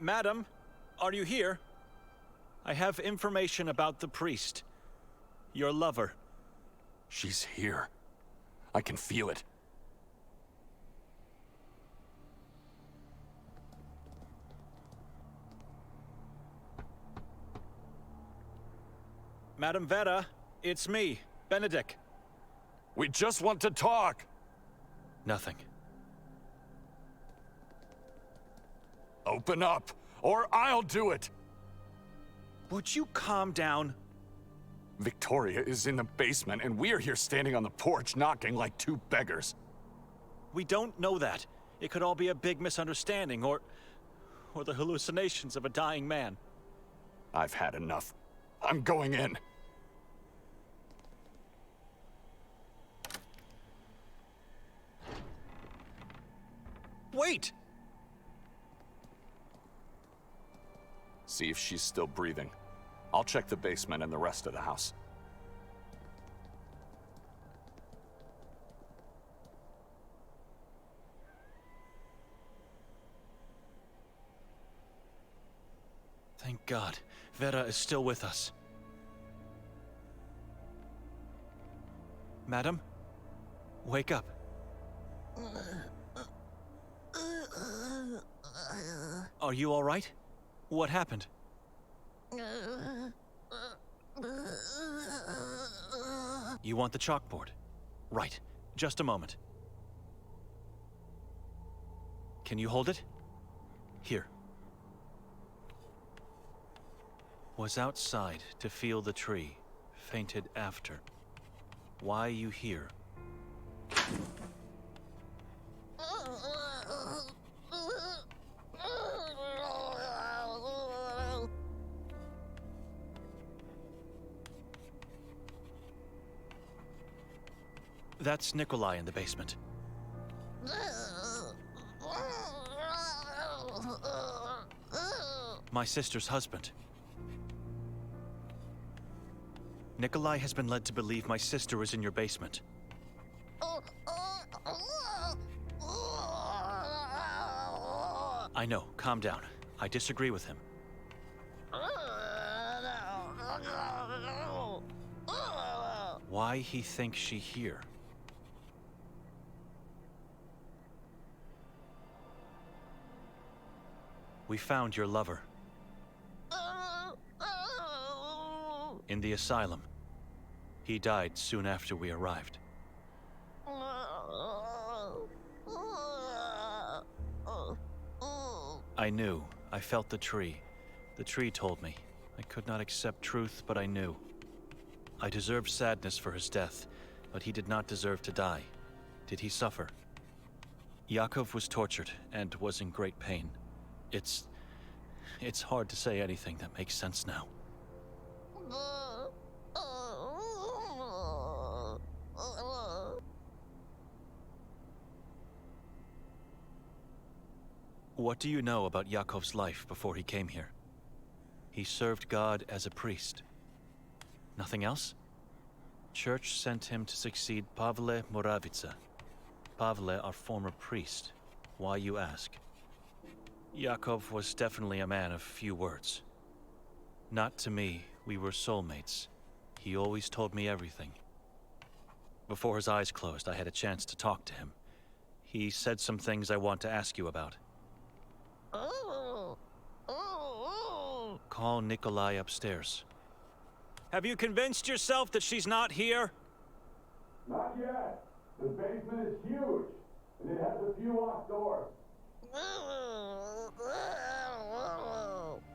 Madam, are you here? I have information about the priest. Your lover. She's here. I can feel it. Madam Vera, it's me, Benedict. We just want to talk! Nothing. Open up, or I'll do it! Would you calm down? Victoria is in the basement, and we're here standing on the porch knocking like two beggars. We don't know that. It could all be a big misunderstanding, or the hallucinations of a dying man. I've had enough. I'm going in. Wait! See if she's still breathing. I'll check the basement and the rest of the house. Thank God. Vera is still with us. Madam? Wake up. Are you all right? What happened? You want the chalkboard? Right. Just a moment. Can you hold it? Here. Was outside to feel the tree, fainted after. Why you here? That's Nikolai in the basement. My sister's husband. Nikolai has been led to believe my sister is in your basement. I know, calm down. I disagree with him. Why he thinks she here? We found your lover. In the asylum. He died soon after we arrived. I knew. I felt the tree. The tree told me. I could not accept truth, but I knew. I deserved sadness for his death, but he did not deserve to die. Did he suffer? Yakov was tortured and was in great pain. It's hard to say anything that makes sense now. What do you know about Yakov's life before he came here? He served God as a priest. Nothing else? Church sent him to succeed Pavle Moravica. Pavle, our former priest. Why, you ask? Yakov was definitely a man of few words. Not to me, we were soulmates. He always told me everything. Before his eyes closed, I had a chance to talk to him. He said some things I want to ask you about. Call Nikolai upstairs. Have you convinced yourself that she's not here? Not yet. The basement is huge, and it has a few locked doors.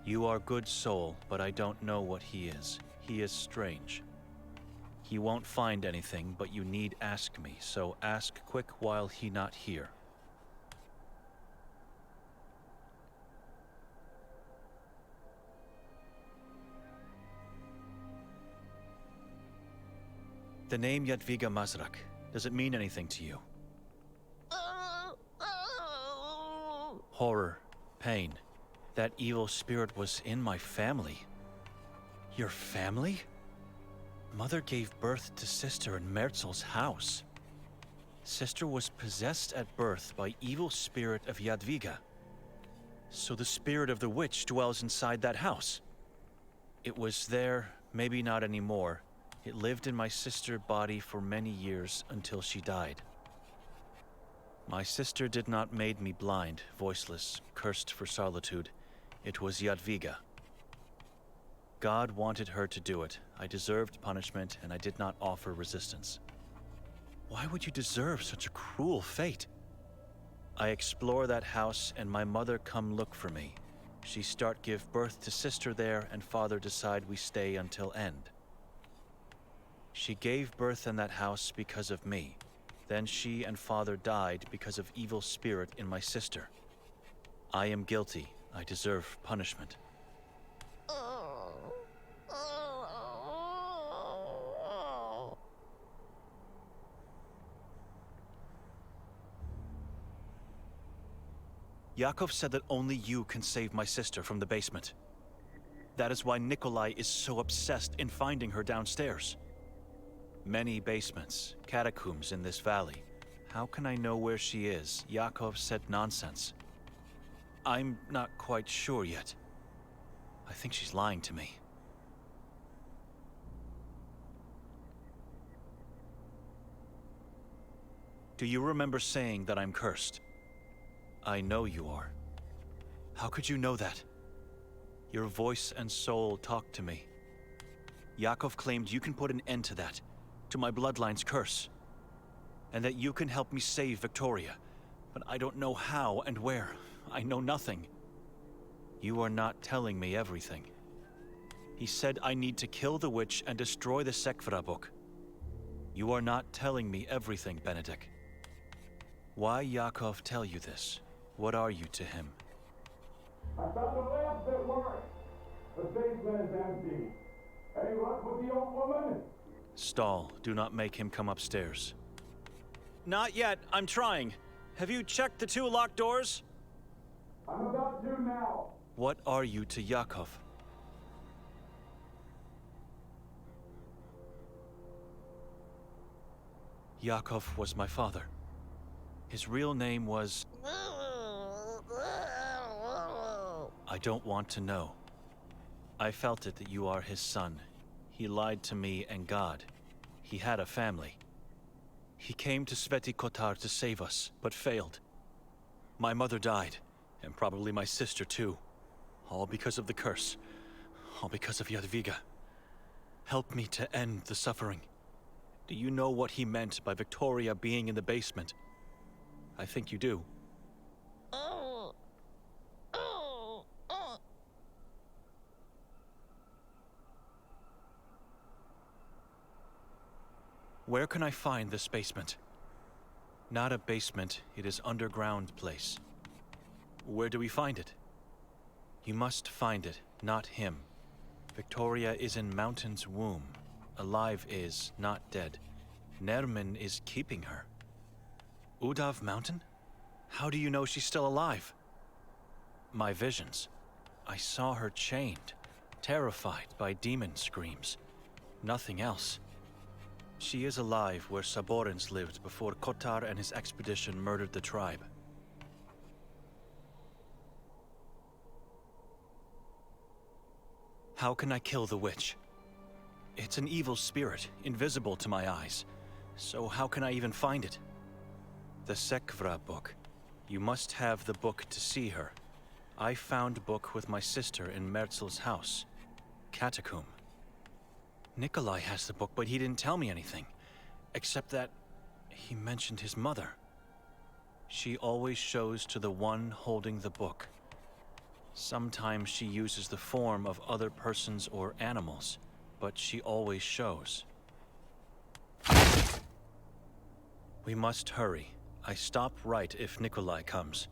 You are good soul, but I don't know what he is. He is strange. He won't find anything, but you need ask me, so ask quick while he not here. The name Jadwiga Mazrak, does it mean anything to you? Horror, pain. That evil spirit was in my family. Your family? Mother gave birth to sister in Merzel's house. Sister was possessed at birth by evil spirit of Jadwiga. So the spirit of the witch dwells inside that house. It was there, maybe not anymore. It lived in my sister's body for many years until she died. My sister did not made me blind, voiceless, cursed for solitude. It was Jadwiga. God wanted her to do it. I deserved punishment, and I did not offer resistance. Why would you deserve such a cruel fate? I explore that house, and my mother come look for me. She start give birth to sister there, and father decide we stay until end. She gave birth in that house because of me. Then she and father died because of evil spirit in my sister. I am guilty. I deserve punishment. Yakov said that only you can save my sister from the basement. That is why Nikolai is so obsessed in finding her downstairs. Many basements, catacombs in this valley. How can I know where she is? Yakov said nonsense. I'm not quite sure yet. I think she's lying to me. Do you remember saying that I'm cursed? I know you are. How could you know that? Your voice and soul talk to me. Yakov claimed you can put an end to that, to my bloodline's curse, and that you can help me save Victoria, but I don't know how and where. I know nothing. You are not telling me everything. He said I need to kill the witch and destroy the Sekvra book. You are not telling me everything, Benedict. Why Yakov tell you this? What are you to him? I found a lamp that works. The basement is empty. Any luck with the old woman? Stall, do not make him come upstairs. Not yet, I'm trying. Have you checked the 2 locked doors? I'm about to now. What are you to Yakov? Yakov was my father. His real name was... I don't want to know. I felt it that you are his son. He lied to me and God. He had a family. He came to Sveti Kotar to save us, but failed. My mother died, and probably my sister too. All because of the curse. All because of Jadwiga. Help me to end the suffering. Do you know what he meant by Victoria being in the basement? I think you do. Where can I find this basement? Not a basement, it is underground place. Where do we find it? You must find it, not him. Victoria is in Mountain's womb. Alive is, not dead. Nermin is keeping her. Udav Mountain? How do you know she's still alive? My visions. I saw her chained, terrified by demon screams. Nothing else. She is alive where Saborins lived before Kotar and his expedition murdered the tribe. How can I kill the witch? It's an evil spirit, invisible to my eyes. So how can I even find it? The Sekvra book. You must have the book to see her. I found book with my sister in Merzel's house. Catacomb. Nikolai has the book, but he didn't tell me anything. Except that he mentioned his mother. She always shows to the one holding the book. Sometimes she uses the form of other persons or animals, but she always shows. We must hurry. I stop right if Nikolai comes.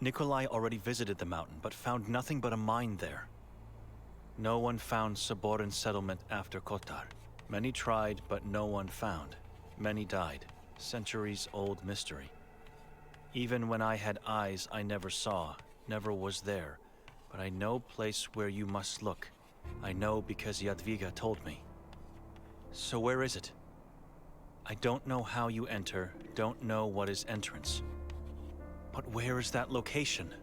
Nikolai already visited the mountain, but found nothing but a mine there. No one found Saborin settlement after Kotar. Many tried, but no one found. Many died. Centuries-old mystery. Even when I had eyes I never saw, never was there. But I know place where you must look. I know because Jadwiga told me. So where is it? I don't know how you enter, don't know what is entrance. But where is that location?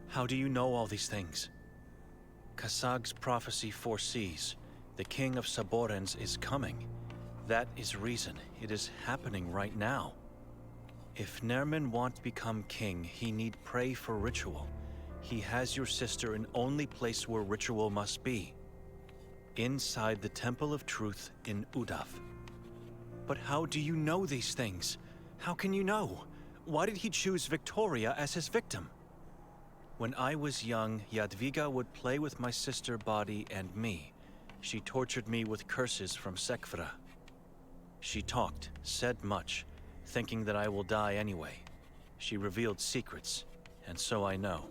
How do you know all these things? Kasag's prophecy foresees. The king of Saborens is coming. That is reason. It is happening right now. If Nerman want to become king, he need pray for ritual. He has your sister in only place where ritual must be. Inside the Temple of Truth in Udav. But how do you know these things? How can you know? Why did he choose Victoria as his victim? When I was young, Jadwiga would play with my sister body and me. She tortured me with curses from Sekvra. She talked, said much, thinking that I will die anyway. She revealed secrets, and so I know.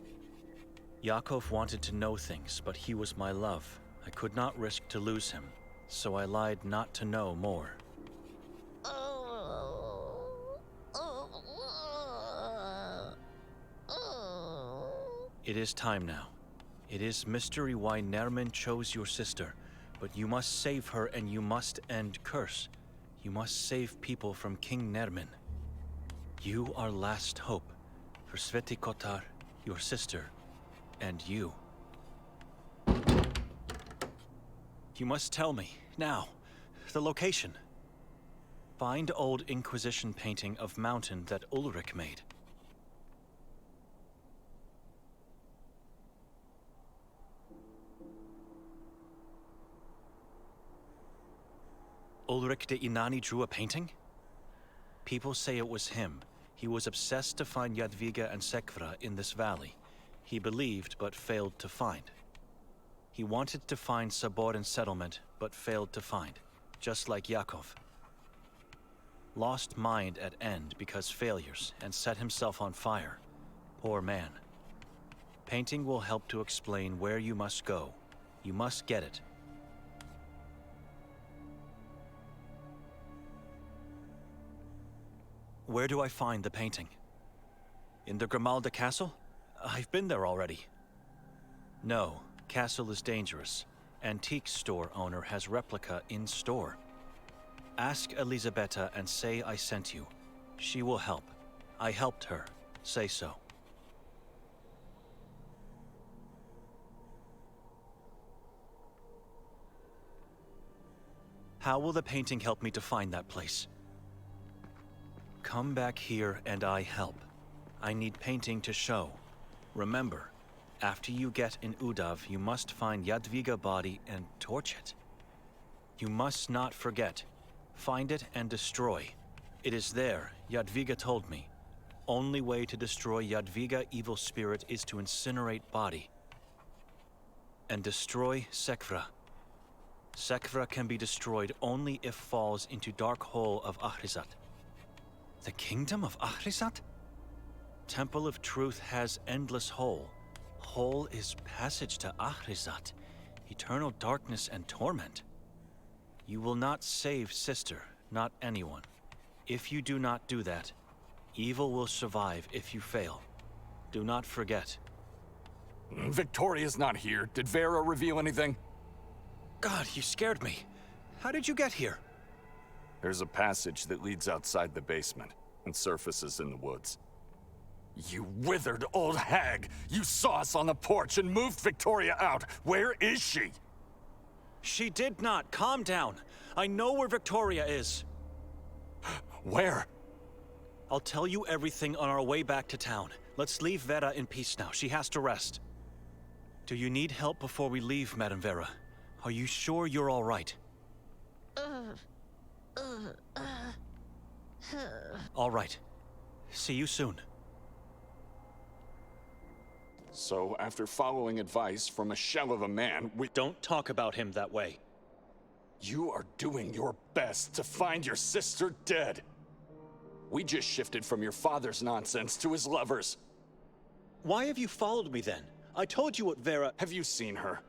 Yakov wanted to know things, but he was my love. I could not risk to lose him, so I lied not to know more. It is time now. It is mystery why Nerman chose your sister, but you must save her and you must end curse. You must save people from King Nerman. You are last hope for Sveti Kotar, your sister, and you. You must tell me, now, the location. Find old Inquisition painting of mountain that Ulrich made. Ulrich de Inani drew a painting? People say it was him. He was obsessed to find Jadwiga and Sekvra in this valley. He believed, but failed to find. He wanted to find Saborin settlement, but failed to find, just like Yakov. Lost mind at end because failures, and set himself on fire. Poor man. Painting will help to explain where you must go. You must get it. Where do I find the painting? In the Grimalda castle? I've been there already. No, castle is dangerous. Antique store owner has replica in store. Ask Elisabetta and say I sent you. She will help. I helped her. Say so. How will the painting help me to find that place? Come back here and I help. I need painting to show. Remember, after you get in Udav, you must find Jadwiga body and torch it. You must not forget. Find it and destroy. It is there, Jadwiga told me. Only way to destroy Jadwiga evil spirit is to incinerate body. And destroy Sekvra. Sekvra can be destroyed only if falls into dark hole of Ahrizat. The kingdom of Ahrizat? Temple of Truth has endless hole. Hole is passage to Ahrizat. Eternal darkness and torment. You will not save sister, not anyone. If you do not do that, evil will survive if you fail. Do not forget. Victoria's not here. Did Vera reveal anything? God, you scared me. How did you get here? There's a passage that leads outside the basement and surfaces in the woods. You withered old hag! You saw us on the porch and moved Victoria out! Where is she? She did not. Calm down. I know where Victoria is. Where? I'll tell you everything on our way back to town. Let's leave Vera in peace now. She has to rest. Do you need help before we leave, Madame Vera? Are you sure you're all right? All right. See you soon. So, after following advice from a shell of a man, Don't talk about him that way. You are doing your best to find your sister dead. We just shifted from your father's nonsense to his lover's. Why have you followed me then? I told you what Vera... Have you seen her?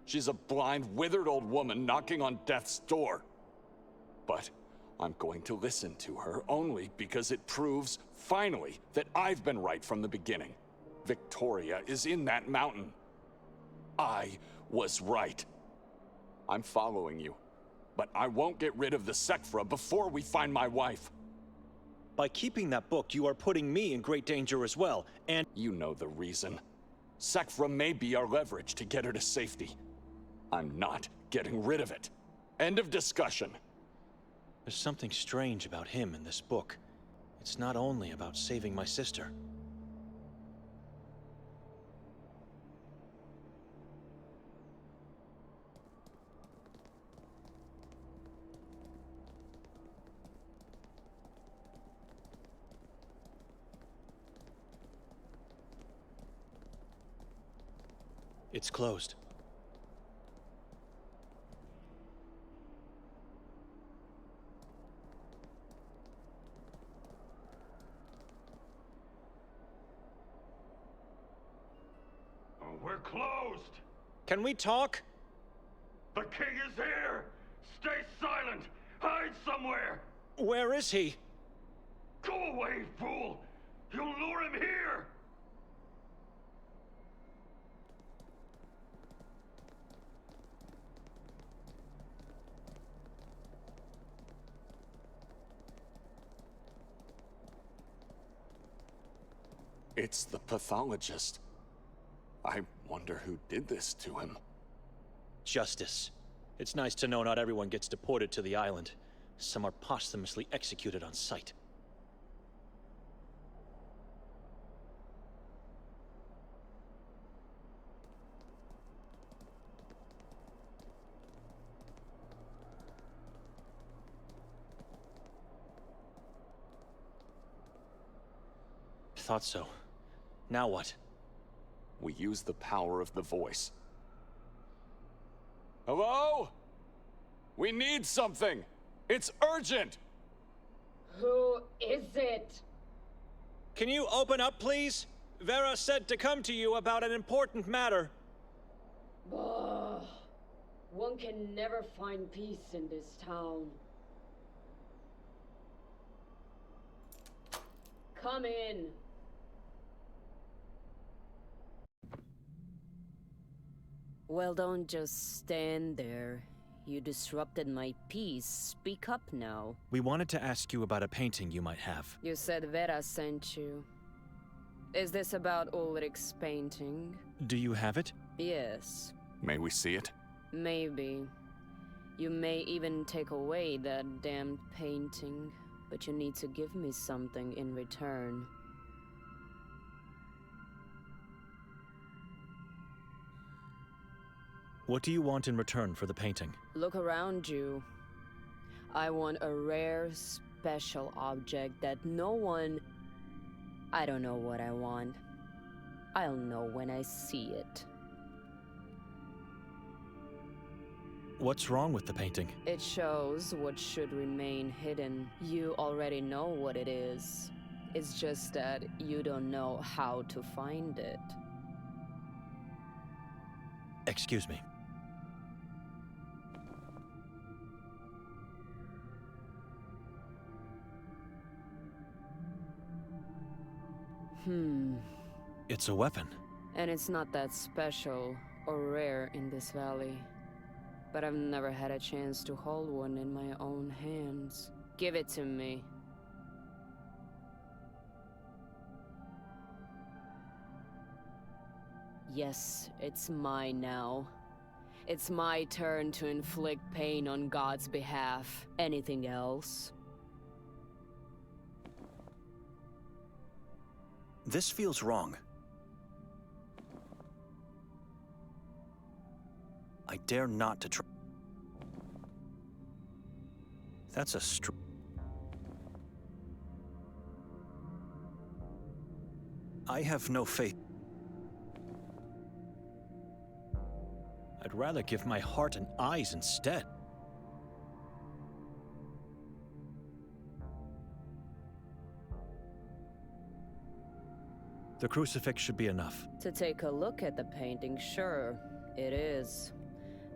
She's a blind, withered old woman knocking on death's door. But I'm going to listen to her only because it proves, finally, that I've been right from the beginning. Victoria is in that mountain. I was right. I'm following you, but I won't get rid of the Sekfra before we find my wife. By keeping that book, you are putting me in great danger as well, and— You know the reason. Sekfra may be our leverage to get her to safety. I'm not getting rid of it. End of discussion. There's something strange about him in this book. It's not only about saving my sister. It's closed. We're closed! Can we talk? The king is here! Stay silent! Hide somewhere! Where is he? Go away, fool! You'll lure him here! It's the pathologist. I wonder who did this to him. Justice. It's nice to know not everyone gets deported to the island. Some are posthumously executed on sight. Thought so. Now what? We use the power of the voice. Hello? We need something! It's urgent! Who is it? Can you open up, please? Vera said to come to you about an important matter. Ugh. One can never find peace in this town. Come in. Well, don't just stand there. You disrupted my peace. Speak up now. We wanted to ask you about a painting you might have. You said Vera sent you. Is this about Ulrich's painting? Do you have it? Yes. May we see it? Maybe. You may even take away that damned painting, but you need to give me something in return. What do you want in return for the painting? Look around you. I want a rare, special object that no one... I don't know what I want. I'll know when I see it. What's wrong with the painting? It shows what should remain hidden. You already know what it is. It's just that you don't know how to find it. Excuse me. It's a weapon. And it's not that special or rare in this valley. But I've never had a chance to hold one in my own hands. Give it to me. Yes, it's mine now. It's my turn to inflict pain on God's behalf. Anything else? This feels wrong. I dare not to try. That's a I have no faith. I'd rather give my heart and eyes instead. The crucifix should be enough. To take a look at the painting, sure, it is.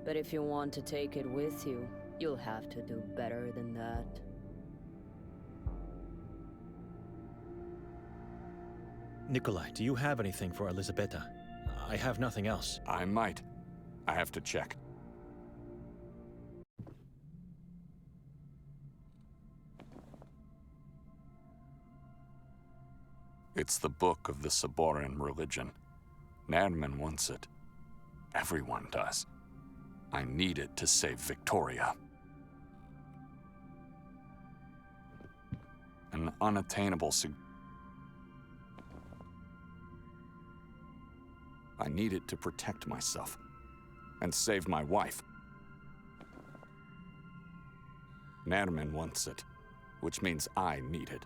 But if you want to take it with you, you'll have to do better than that. Nikolai, do you have anything for Elisabetta? I have nothing else. I might. I have to check. It's the book of the Saboran religion. Nadman wants it. Everyone does. I need it to save Victoria. An unattainable I need it to protect myself and save my wife. Nadman wants it, which means I need it.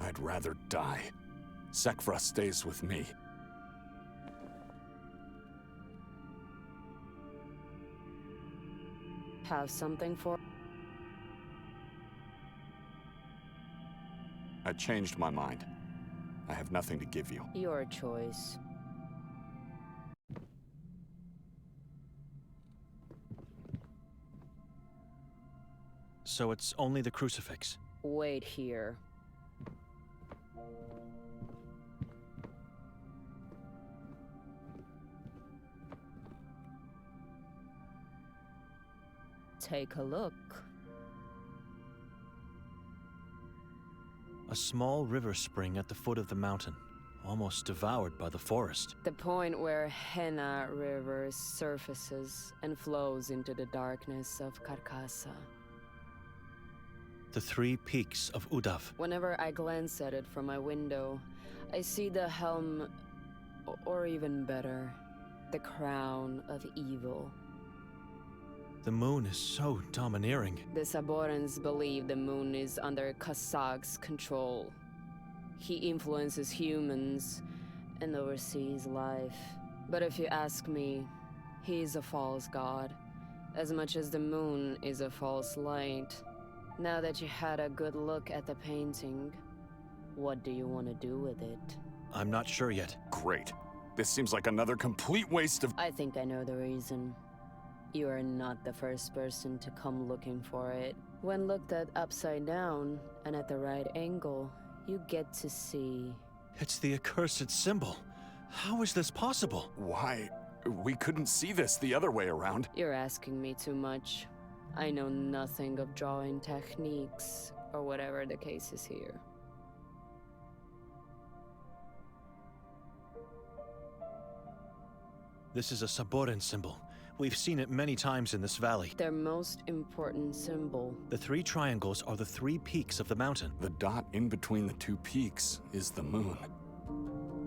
I'd rather die. Sekvra stays with me. Have something for... I changed my mind. I have nothing to give you. Your choice. So it's only the crucifix. Wait here. Take a look. A small river spring at the foot of the mountain, almost devoured by the forest. The point where Henna River surfaces and flows into the darkness of Carcassa. The 3 peaks of Udav. Whenever I glance at it from my window, I see the helm, or even better, the crown of evil. The moon is so domineering. The Saborans believe the moon is under Kasag's control. He influences humans and oversees life. But if you ask me, he is a false god, as much as the moon is a false light. Now that you had a good look at the painting, what do you want to do with it? I'm not sure yet. Great. This seems like another complete waste of... I think I know the reason. You are not the first person to come looking for it. When looked at upside down and at the right angle, you get to see... It's the accursed symbol. How is this possible? Why? We couldn't see this the other way around. You're asking me too much. I know nothing of drawing techniques, or whatever the case is here. This is a Saboran symbol. We've seen it many times in this valley. Their most important symbol. The 3 triangles are the 3 peaks of the mountain. The dot in between the 2 peaks is the moon.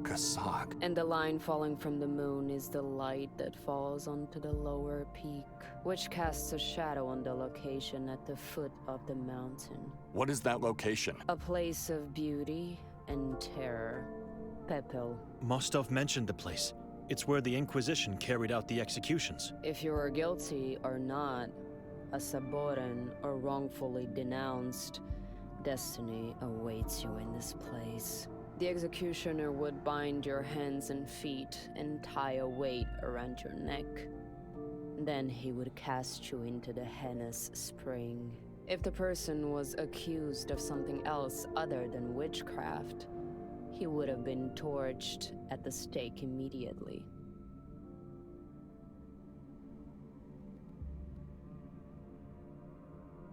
Kasag. And the line falling from the moon is the light that falls onto the lower peak, which casts a shadow on the location at the foot of the mountain. What is that location? A place of beauty and terror. Pepel. Mostov mentioned the place. It's where the Inquisition carried out the executions. If you are guilty or not, a Saboran or wrongfully denounced, destiny awaits you in this place. The executioner would bind your hands and feet and tie a weight around your neck. Then he would cast you into the Henna's spring. If the person was accused of something else other than witchcraft, he would have been torched at the stake immediately.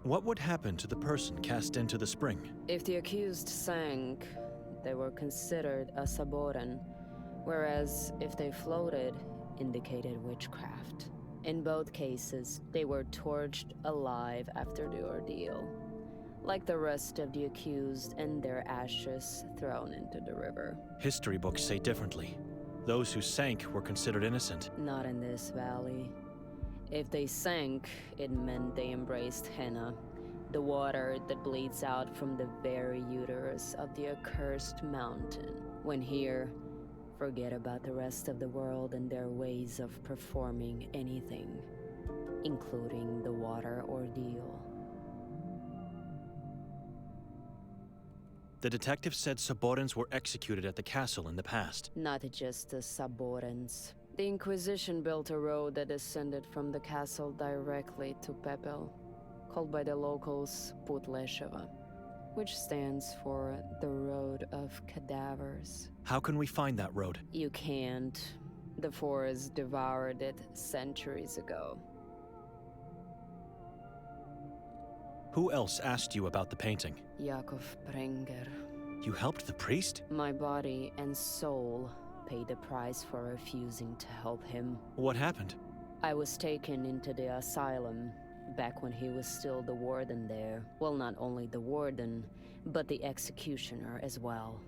What would happen to the person cast into the spring? If the accused sank, they were considered a Saboran, whereas if they floated, indicated witchcraft. In both cases, they were torched alive after the ordeal, like the rest of the accused and their ashes thrown into the river. History books say differently. Those who sank were considered innocent. Not in this valley. If they sank, it meant they embraced Henna, the water that bleeds out from the very uterus of the accursed mountain. When here, forget about the rest of the world and their ways of performing anything, including the water ordeal. The detective said Saborans were executed at the castle in the past. Not just the Saborans. The Inquisition built a road that descended from the castle directly to Pepel, called by the locals Putlesheva, which stands for the Road of Cadavers. How can we find that road? You can't. The forest devoured it centuries ago. Who else asked you about the painting? Yakov Prenger. You helped the priest? My body and soul paid the price for refusing to help him. What happened? I was taken into the asylum back when he was still the warden there. Well, not only the warden, but the executioner as well.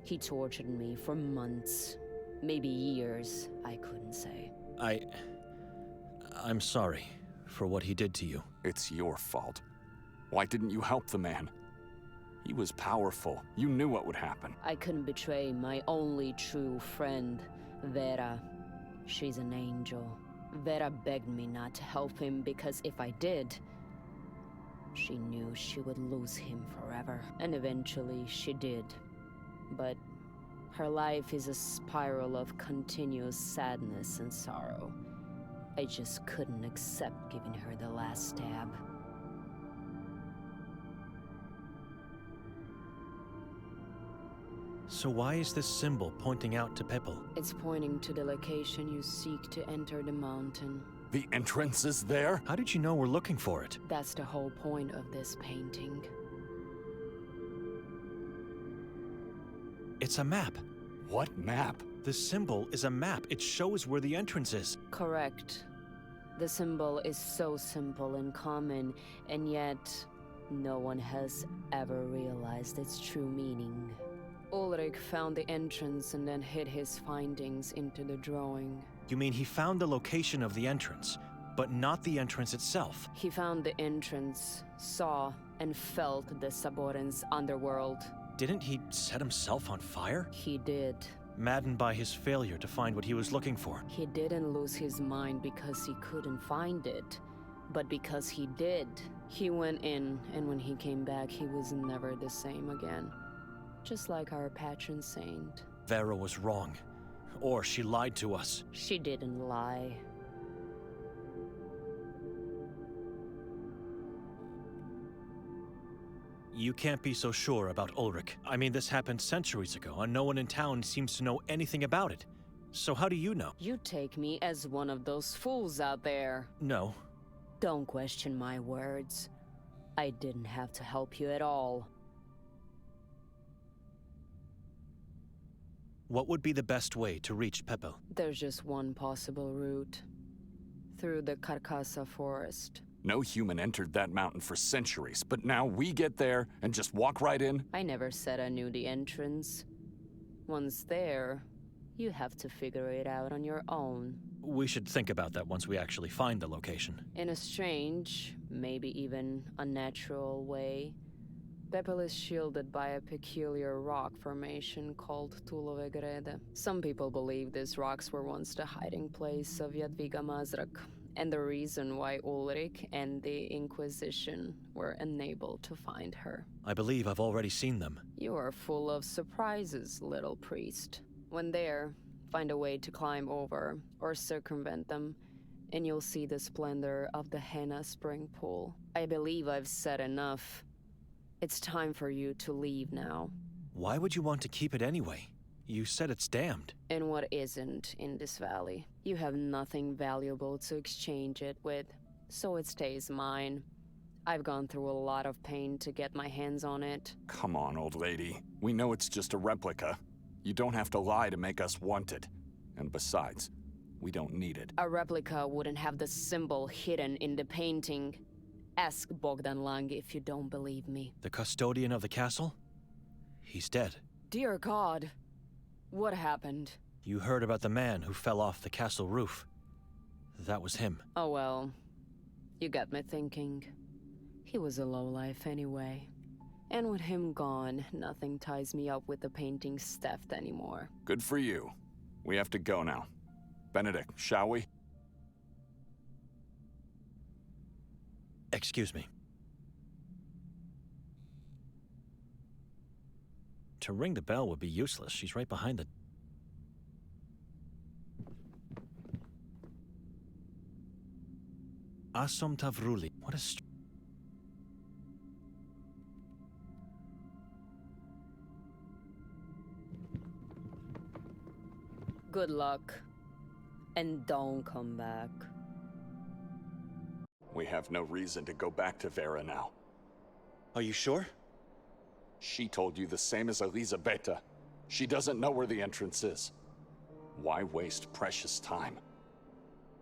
He tortured me for months, maybe years, I couldn't say. I'm sorry for what he did to you. It's your fault. Why didn't you help the man? He was powerful. You knew what would happen. I couldn't betray my only true friend, Vera. She's an angel. Vera begged me not to help him because if I did, she knew she would lose him forever. And eventually she did. But her life is a spiral of continuous sadness and sorrow. I just couldn't accept giving her the last stab. So why is this symbol pointing out to Pepel? It's pointing to the location you seek to enter the mountain. The entrance is there? How did you know we're looking for it? That's the whole point of this painting. It's a map. What map? The symbol is a map. It shows where the entrance is. Correct. The symbol is so simple and common, and yet no one has ever realized its true meaning. Ulrich found the entrance and then hid his findings into the drawing. You mean he found the location of the entrance, but not the entrance itself? He found the entrance, saw and felt the Saboren's underworld. Didn't he set himself on fire? He did. Maddened by his failure to find what he was looking for. He didn't lose his mind because he couldn't find it, but because he did. He went in, and when he came back, he was never the same again. Just like our patron saint. Vera was wrong. Or she lied to us. She didn't lie. You can't be so sure about Ulrich. I mean, this happened centuries ago, and no one in town seems to know anything about it. So how do you know? You take me as one of those fools out there. No. Don't question my words. I didn't have to help you at all. What would be the best way to reach Pepel? There's just one possible route. Through the Carcassa forest. No human entered that mountain for centuries, but now we get there and just walk right in? I never said I knew the entrance. Once there, you have to figure it out on your own. We should think about that once we actually find the location. In a strange, maybe even unnatural way, Pepel is shielded by a peculiar rock formation called Tulove Grede. Some people believe these rocks were once the hiding place of Jadwiga Mazrak, and the reason why Ulrich and the Inquisition were unable to find her. I believe I've already seen them. You are full of surprises, little priest. When there, find a way to climb over or circumvent them, and you'll see the splendor of the Henna Spring Pool. I believe I've said enough. It's time for you to leave now. Why would you want to keep it anyway? You said it's damned. And what isn't in this valley? You have nothing valuable to exchange it with, so it stays mine. I've gone through a lot of pain to get my hands on it. Come on, old lady. We know it's just a replica. You don't have to lie to make us want it. And besides, we don't need it. A replica wouldn't have the symbol hidden in the painting. Ask Bogdan Lang if you don't believe me. The custodian of the castle? He's dead. Dear God, what happened? You heard about the man who fell off the castle roof. That was him. Oh well, you got me thinking. He was a lowlife anyway. And with him gone, nothing ties me up with the painting's theft anymore. Good for you. We have to go now. Benedict, shall we? Excuse me. To ring the bell would be useless. She's right behind the... Asom Tavruli. What a... Good luck. And don't come back. We have no reason to go back to Vera now. Are you sure? She told you the same as Elisabetta. She doesn't know where the entrance is. Why waste precious time?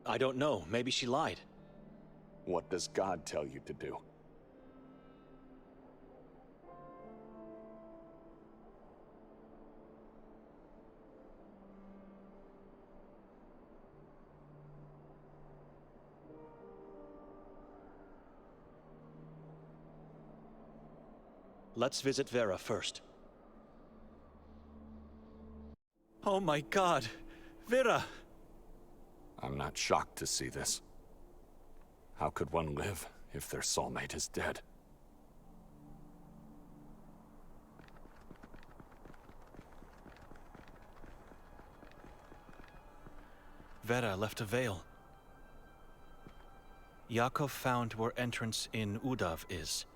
I don't know. Maybe she lied. What does God tell you to do? Let's visit Vera first. Oh my god! Vera! I'm not shocked to see this. How could one live if their soulmate is dead? Vera left a veil. Yakov found where entrance in Udav is.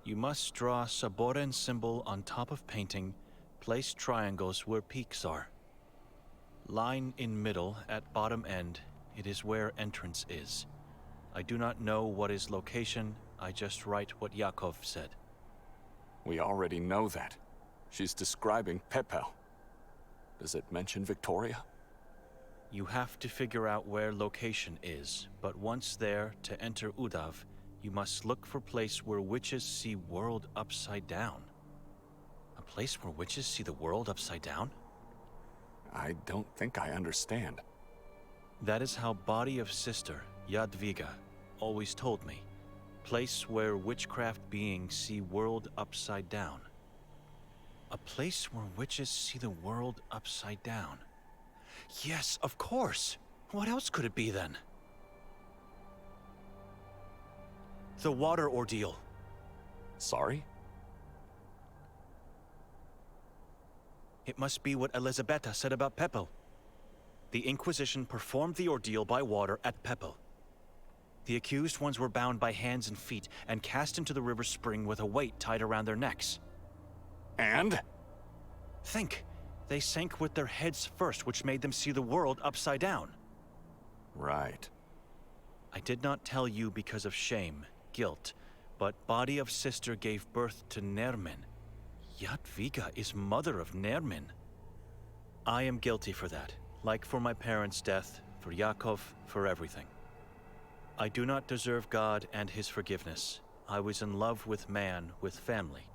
You must draw Saboren symbol on top of painting, place triangles where peaks are. Line in middle at bottom end, it is where entrance is. I do not know what is location, I just write what Yakov said. We already know that. She's describing Pepel. Does it mention Victoria? You have to figure out where location is, but once there, to enter Udav, you must look for place where witches see world upside down. A place where witches see the world upside down? I don't think I understand. That is how body of sister, Jadwiga, always told me. Place where witchcraft beings see world upside down. A place where witches see the world upside down. Yes, of course! What else could it be then? The water ordeal. Sorry? It must be what Elisabetta said about Pepel. The Inquisition performed the ordeal by water at Pepel. The accused ones were bound by hands and feet and cast into the river spring with a weight tied around their necks. And? Think! They sank with their heads first, which made them see the world upside down. Right. I did not tell you because of shame, guilt, but body of sister gave birth to Nermin. Jadwiga is mother of Nermin. I am guilty for that, like for my parents' death, for Yakov, for everything. I do not deserve God and his forgiveness. I was in love with man, with family.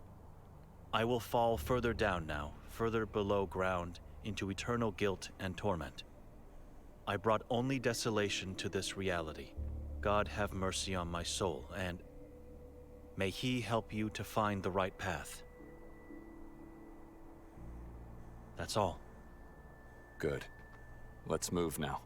I will fall further down now, further below ground, into eternal guilt and torment. I brought only desolation to this reality. God have mercy on my soul, and may he help you to find the right path. That's all. Good. Let's move now.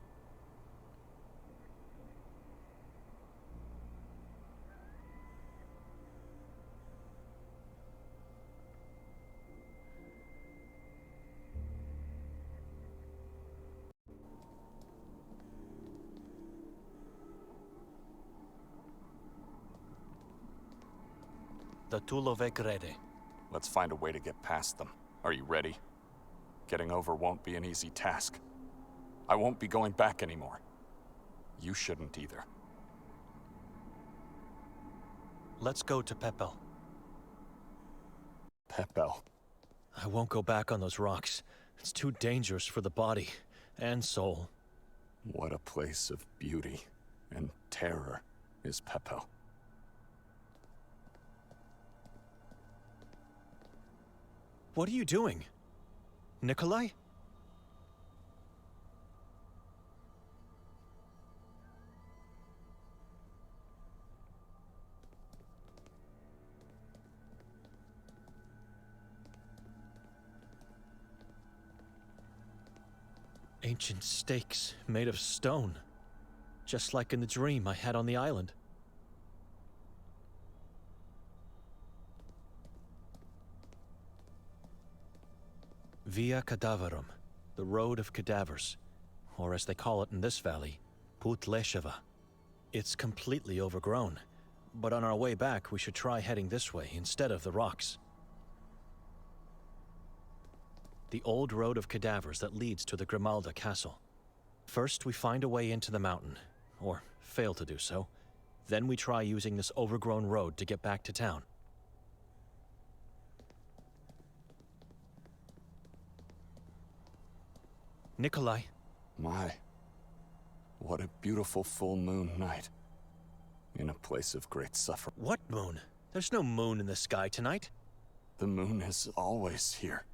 The Tulovekrede. Let's find a way to get past them. Are you ready? Getting over won't be an easy task. I won't be going back anymore. You shouldn't either. Let's go to Pepel. Pepel. I won't go back on those rocks. It's too dangerous for the body and soul. What a place of beauty and terror is Pepel. What are you doing? Nikolai? Ancient stakes made of stone, just like in the dream I had on the island. Via Cadaverum, the road of cadavers, or as they call it in this valley, Putlesheva. It's completely overgrown, but on our way back we should try heading this way instead of the rocks. The old road of cadavers that leads to the Grimalda castle. First, we find a way into the mountain, or fail to do so. Then we try using this overgrown road to get back to town. Nikolai. My, what a beautiful full moon night. In a place of great suffering. What moon? There's no moon in the sky tonight. The moon is always here.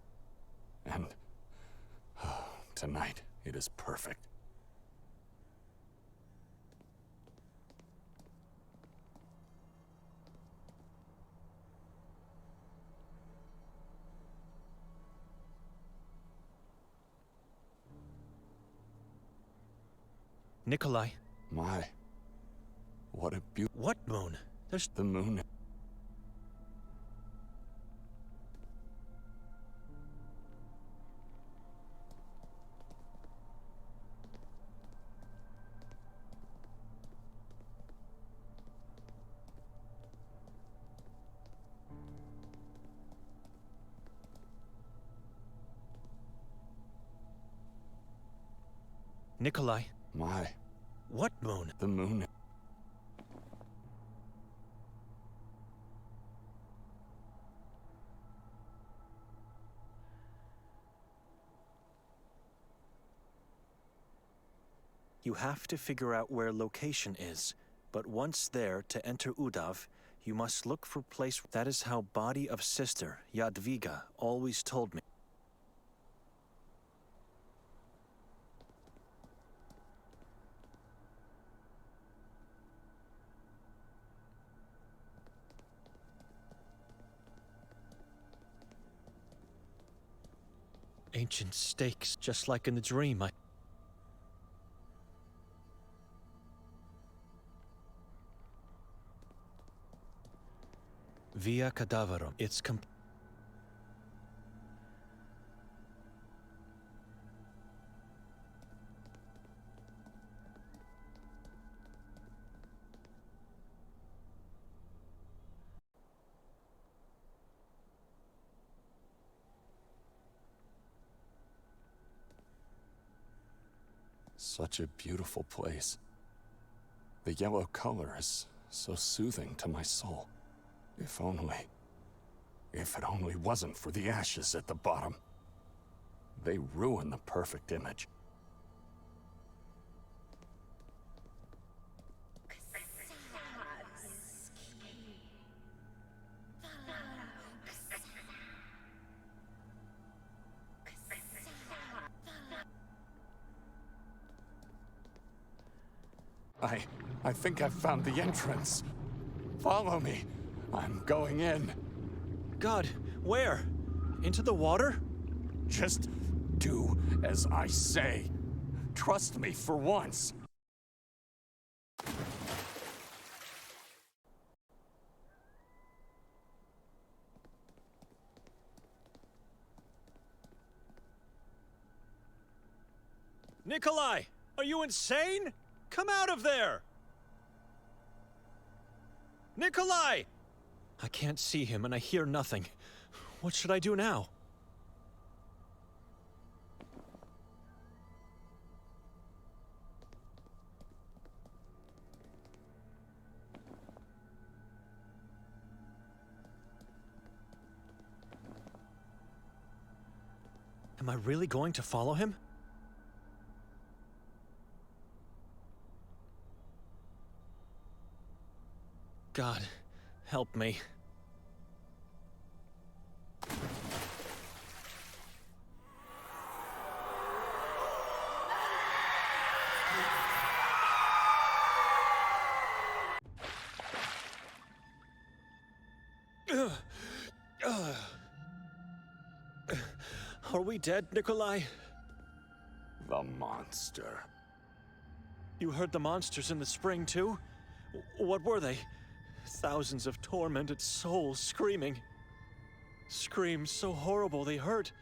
And tonight, it is perfect. Nikolai. My, what a beautiful... What moon? There's... The moon... Nikolai. My, What moon? the moon... You have to figure out where location is. But once there, to enter Udav, you must look for place. That is how body of sister, Jadwiga, always told me. Ancient stakes, just like in the dream. Via Cadaverum. It's Such a beautiful place. The yellow color is so soothing to my soul. If it only wasn't for the ashes at the bottom. They ruin the perfect image. I think I've found the entrance. Follow me. I'm going in. God, where? Into the water? Just do as I say. Trust me for once. Nikolai! Are you insane? Come out of there! Nikolai! I can't see him and I hear nothing. What should I do now? Am I really going to follow him? God, help me. Are we dead, Nikolai? The monster. You heard the monsters in the spring, too? What were they? Thousands of tormented souls screaming. Screams so horrible they hurt.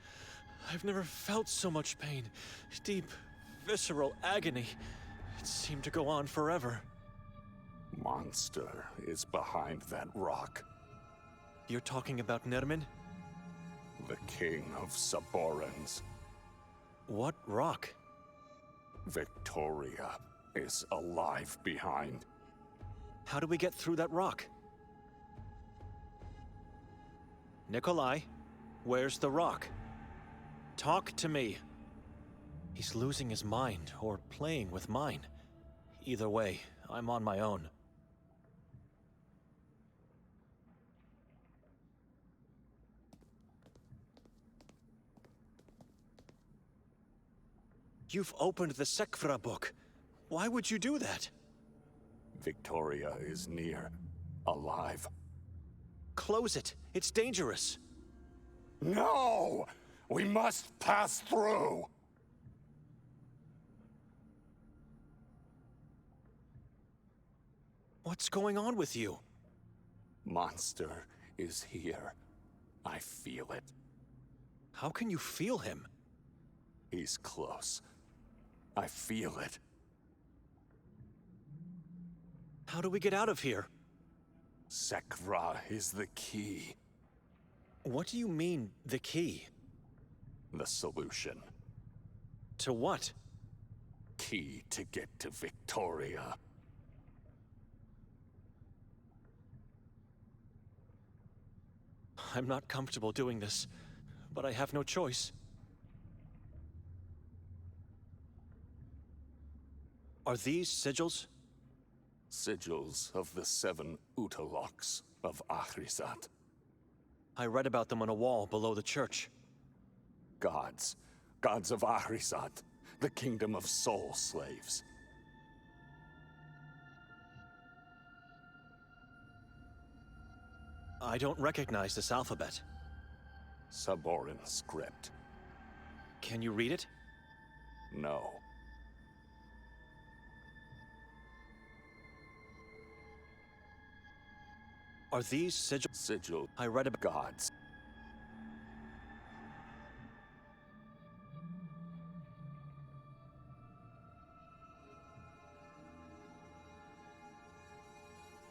I've never felt so much pain. Deep, visceral agony. It seemed to go on forever. Monster is behind that rock. You're talking about Nermin? The king of Saborans. What rock? Victoria is alive behind. How do we get through that rock? Nikolai, where's the rock? Talk to me. He's losing his mind, or playing with mine. Either way, I'm on my own. You've opened the Sekvra book. Why would you do that? Victoria is near. Alive. Close it. It's dangerous. No! We must pass through! What's going on with you? Monster is here. I feel it. How can you feel him? He's close. I feel it. How do we get out of here? Sekvra is the key. What do you mean, the key? The solution. To what? Key to get to Victoria. I'm not comfortable doing this, but I have no choice. Are these sigils? Sigils of the 7 Utaloks of Ahrizat. I read about them on a wall below the church. Gods. Gods of Ahrizat. The kingdom of soul slaves. I don't recognize this alphabet. Saboran script. Can you read it? No. Are these sigils? Sigil. I read about Gods.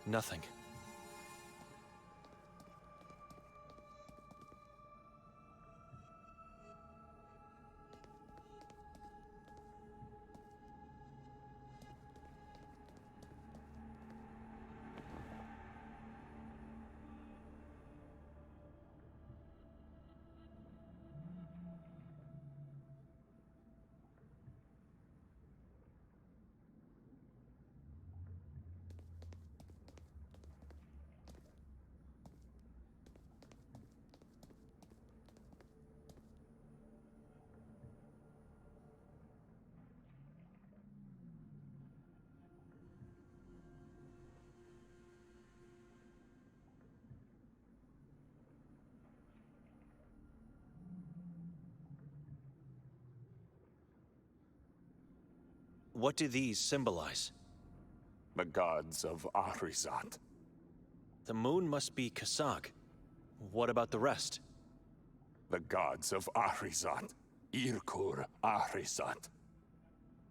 nothing. What do these symbolize? The gods of Ahrizat. The moon must be Kasag. What about the rest? The gods of Ahrizat. Irkur Ahrizat.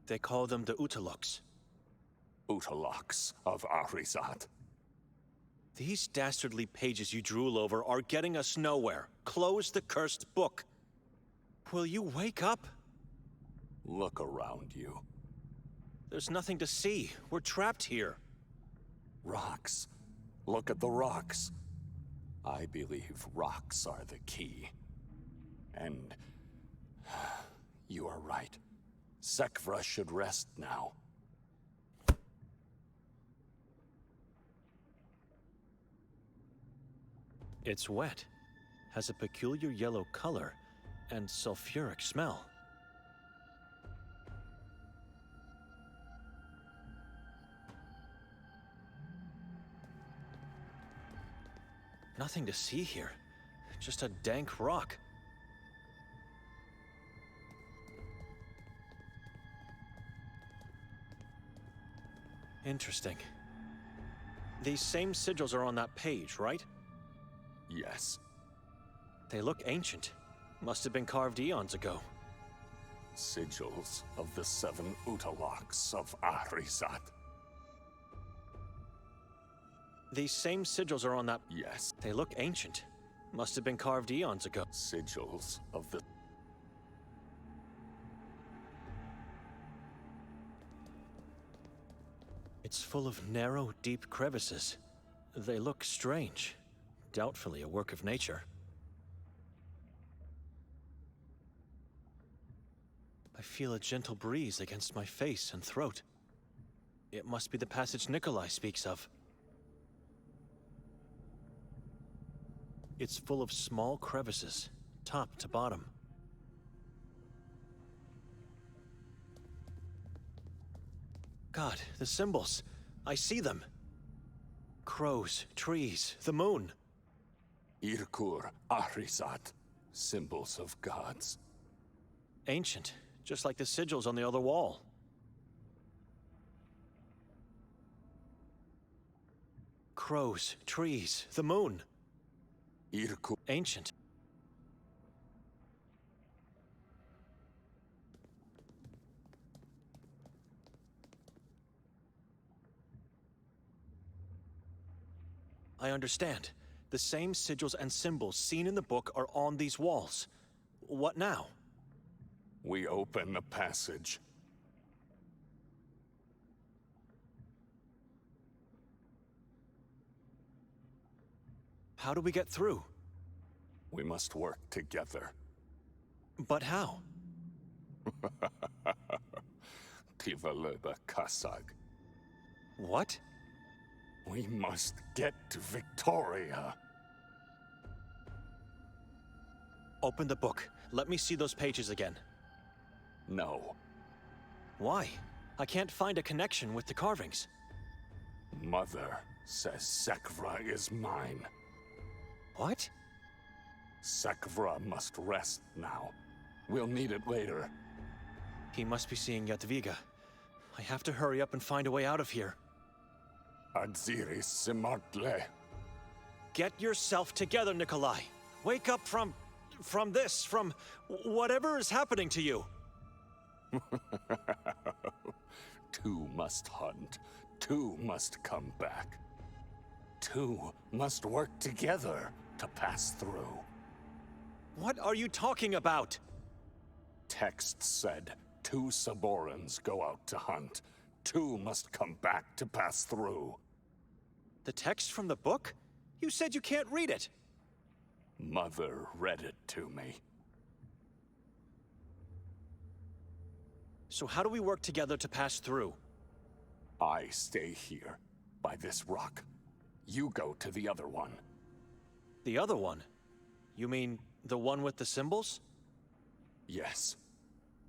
They call them the Utaloks. Utaloks of Ahrizat. These dastardly pages you drool over are getting us nowhere. Close the cursed book. Will you wake up? Look around you. There's nothing to see. We're trapped here. Rocks. Look at the rocks. I believe rocks are the key. And you are right. Sekvra should rest now. It's wet, has a peculiar yellow color, and sulfuric smell. Nothing to see here. Just a dank rock. Interesting. These same sigils are on that page, right? Yes. They look ancient. Must have been carved eons ago. Sigils of the 7 Utaloks of Ahrizat. These same sigils are on that... Yes. They look ancient. Must have been carved eons ago. Sigils of the... It's full of narrow, deep crevices. They look strange. Doubtfully a work of nature. I feel a gentle breeze against my face and throat. It must be the passage Nikolai speaks of. It's full of small crevices, top to bottom. God, the symbols. I see them. Crows, trees, the moon. Irkur Ahrizat, symbols of gods. Ancient, just like the sigils on the other wall. Crows, trees, the moon. Irkur... Ancient. I understand. The same sigils and symbols seen in the book are on these walls. What now? We open the passage. How do we get through? We must work together. But how? Tivalöba Kasag. What? We must get to Victoria. Open the book. Let me see those pages again. No. Why? I can't find a connection with the carvings. Mother says Sekvra is mine. What? Sekvra must rest now. We'll need it later. He must be seeing Yatviga. I have to hurry up and find a way out of here. Adziri Simartle. Get yourself together, Nikolai. Wake up from whatever is happening to you. Two must hunt. Two must come back. Two must work together to pass through. What are you talking about? Text said, 2 Saborans go out to hunt. 2 must come back to pass through. The text from the book? You said you can't read it. Mother read it to me. So how do we work together to pass through? I stay here, by this rock. You go to the other one. The other one? You mean the one with the symbols? Yes.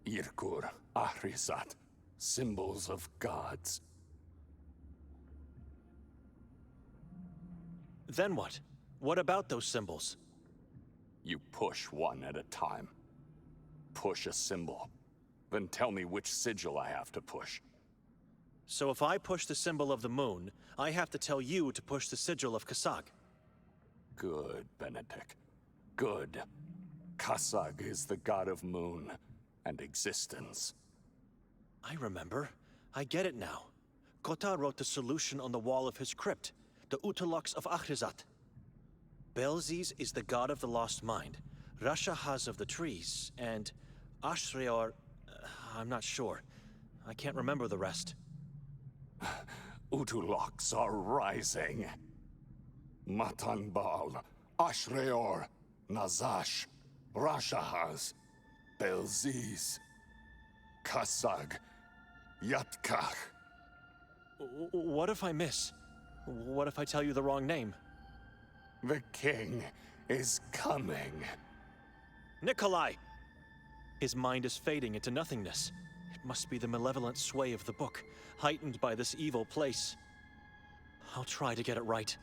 Irkur, Ahrizat, symbols of gods. Then what? What about those symbols? You push one at a time. Push a symbol. Then tell me which sigil I have to push. So if I push the symbol of the moon, I have to tell you to push the sigil of Kasag. Good, Benedict. Good. Kasag is the god of moon and existence. I remember. I get it now. Kotar wrote the solution on the wall of his crypt, the Utalox of Ahrizat. Belzis is the god of the lost mind, Rashahaz of the trees, and Ashreor... I'm not sure. I can't remember the rest. Utuloks are rising. Matanbal, Ashreor, Nazash, Rashahaz, Belziz, Kasag, Yatkach. What if I miss? What if I tell you the wrong name? The king is coming. Nikolai! His mind is fading into nothingness. It must be the malevolent sway of the book, heightened by this evil place. I'll try to get it right.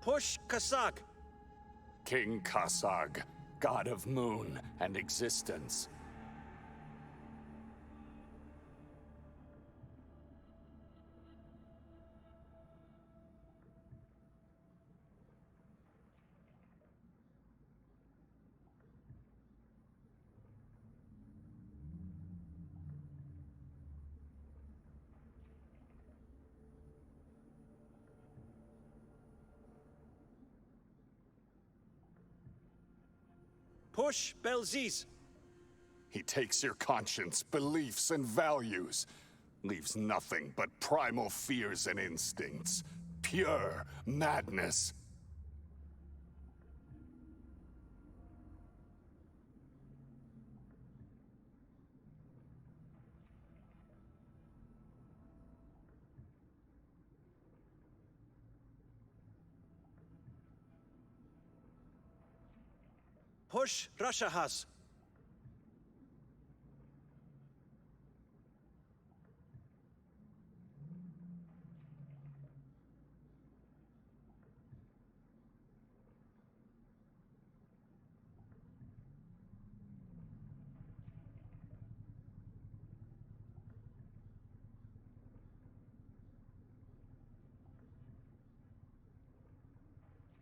Push Kasag! King Kasag, god of moon and existence. Push, Belziz! He takes your conscience, beliefs, and values. Leaves nothing but primal fears and instincts. Pure madness. Push, Rashahaz!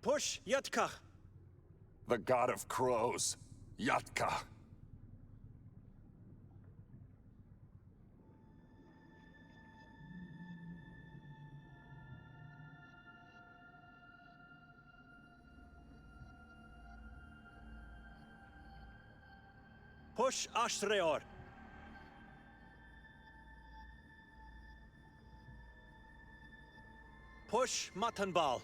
Push, Yatka! The god of crows, Yatka. Push, Ashreor! Push, Matanbal!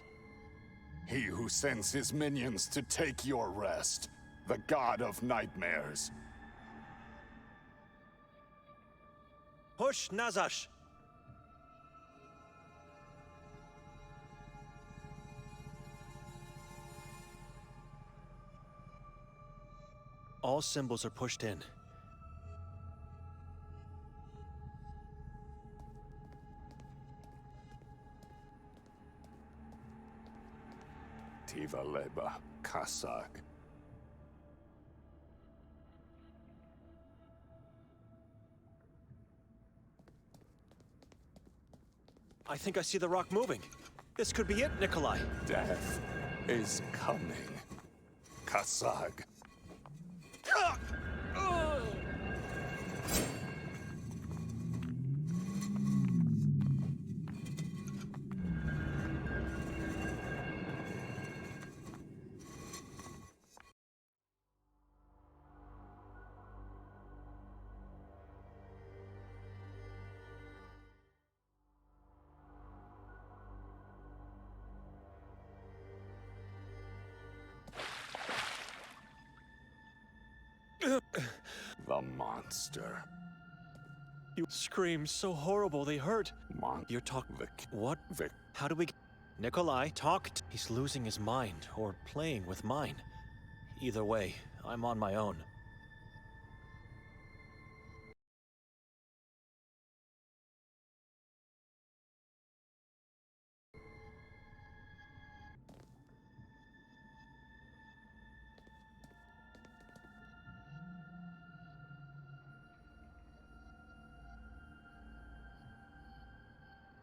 He who sends his minions to take your rest. The god of nightmares. Push, Nazash! All symbols are pushed in. Tivaleba Kasag. I think I see the rock moving. This could be it, Nikolai. Death is coming. Kasag. The monster. You scream so horrible they hurt. You're talking. What? Vic. How do we? Nikolai, talk. He's losing his mind or playing with mine. Either way, I'm on my own.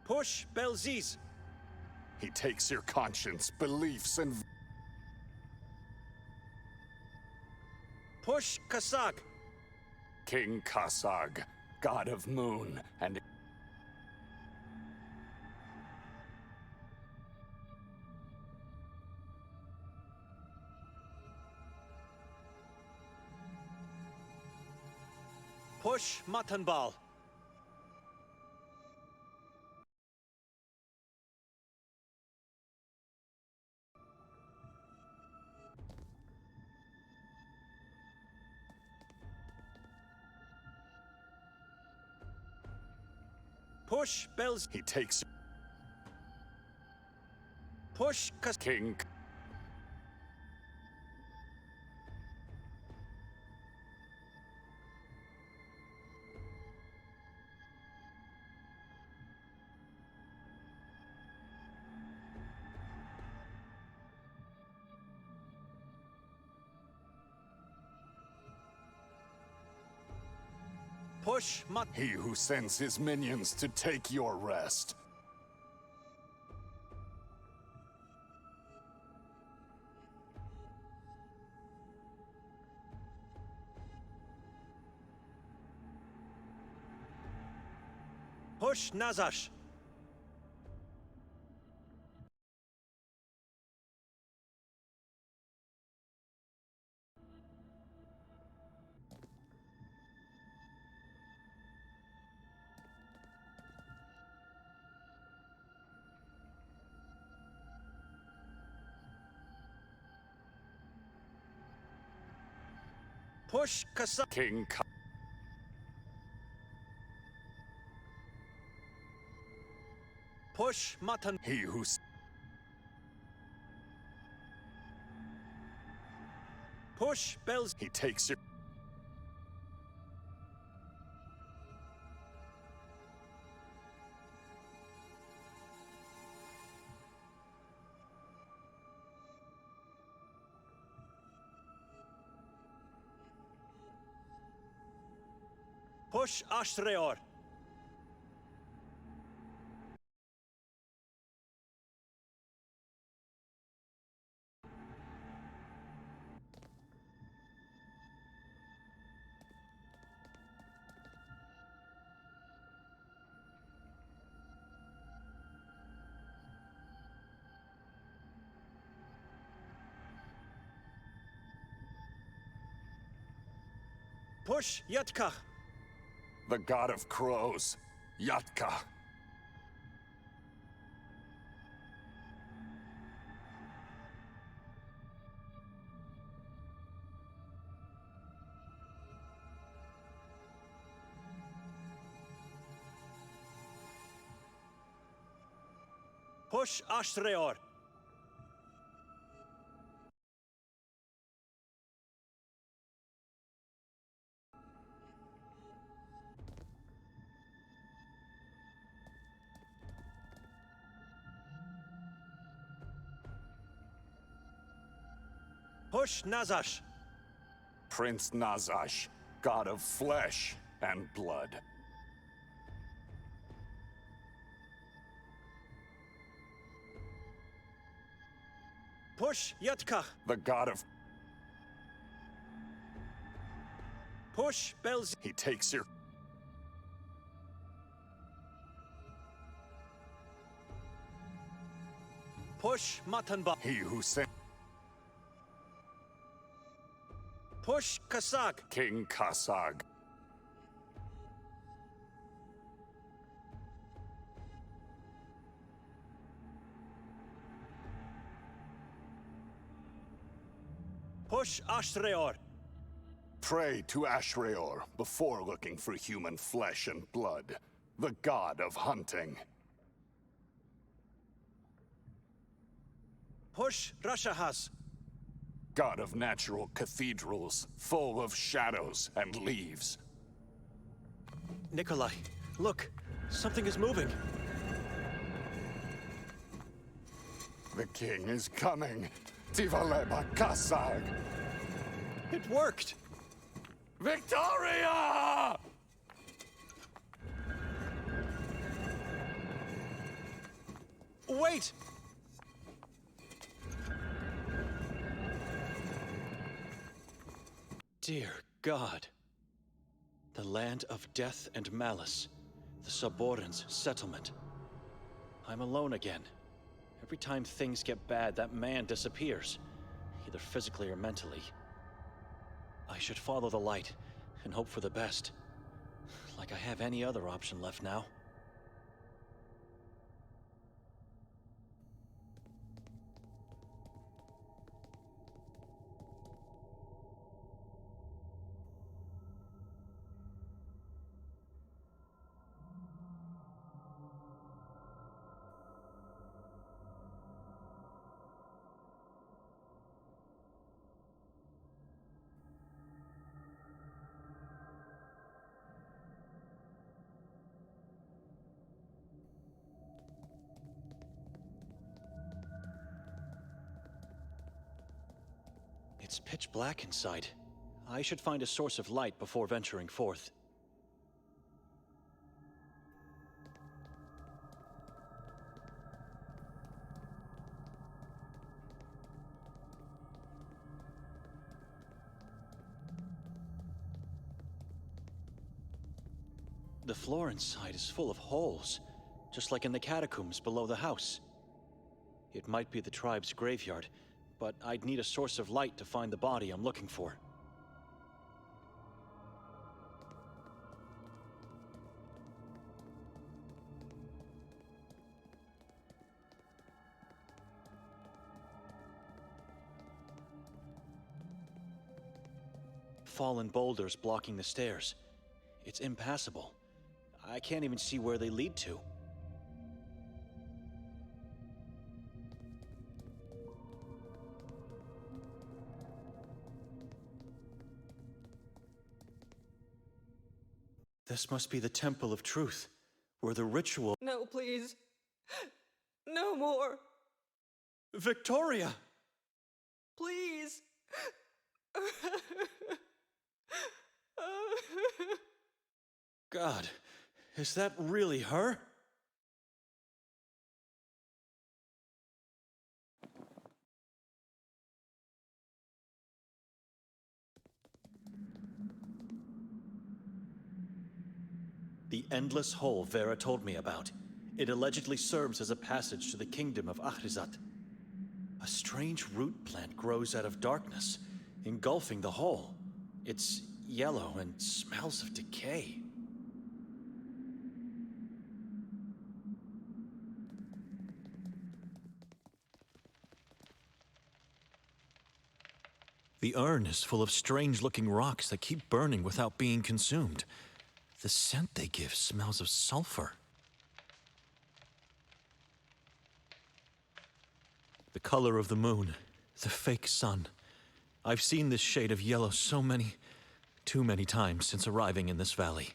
Push, Belziz! He takes your conscience, beliefs, and... Push, Kasag! King Kasag, god of moon and... Push, Matanbal! Push, Belz. He takes... Push, King... Push Mat. He who sends his minions to take your rest. Push Nazash. Push Kasa. King Ka Push Matan. He who s- Push Bells. he takes your Push Ashreor. Push Yatkach. the god of crows, Yatka. Push Ashreor. Push Nazash. Prince Nazash, god of flesh and blood. Push Yatkach. The god of Push Bells. he takes your Push Matanba. he who sent Push Kasag. King Kasag. Push Ashreor. Pray to Ashreor before looking for human flesh and blood, the god of hunting. Push Rashahas. God of natural cathedrals, full of shadows and leaves. Nikolai, look. Something is moving. The king is coming. Tivaleba Kasag. It worked. Victoria! Wait! Dear God. The land of death and malice. The Saborans' settlement. I'm alone again. Every time things get bad, that man disappears. Either physically or mentally. I should follow the light and hope for the best. Like I have any other option left now. It's pitch black inside. I should find a source of light before venturing forth. The floor inside is full of holes, just like in the catacombs below the house. It might be the tribe's graveyard, but I'd need a source of light to find the body I'm looking for. Fallen boulders blocking the stairs. It's impassable. I can't even see where they lead to. This must be the Temple of Truth, where the ritual— No, please. No more. Victoria! Please. God, is that really her? The endless hole Vera told me about. It allegedly serves as a passage to the kingdom of Ahrizat. A strange root plant grows out of darkness, engulfing the hole. It's yellow and smells of decay. The urn is full of strange-looking rocks that keep burning without being consumed. The scent they give smells of sulfur. The color of the moon, the fake sun. I've seen this shade of yellow too many times since arriving in this valley.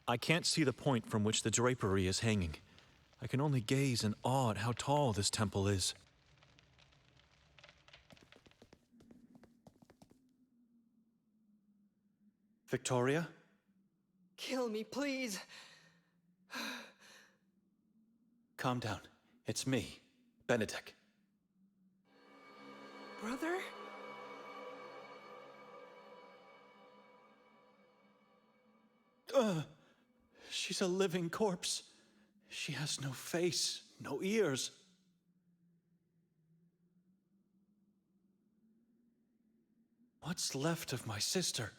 I can't see the point from which the drapery is hanging. I can only gaze in awe at how tall this temple is. Victoria? Kill me, please. Calm down. It's me, Benedek. Brother? She's a living corpse. She has no face, no ears. What's left of my sister?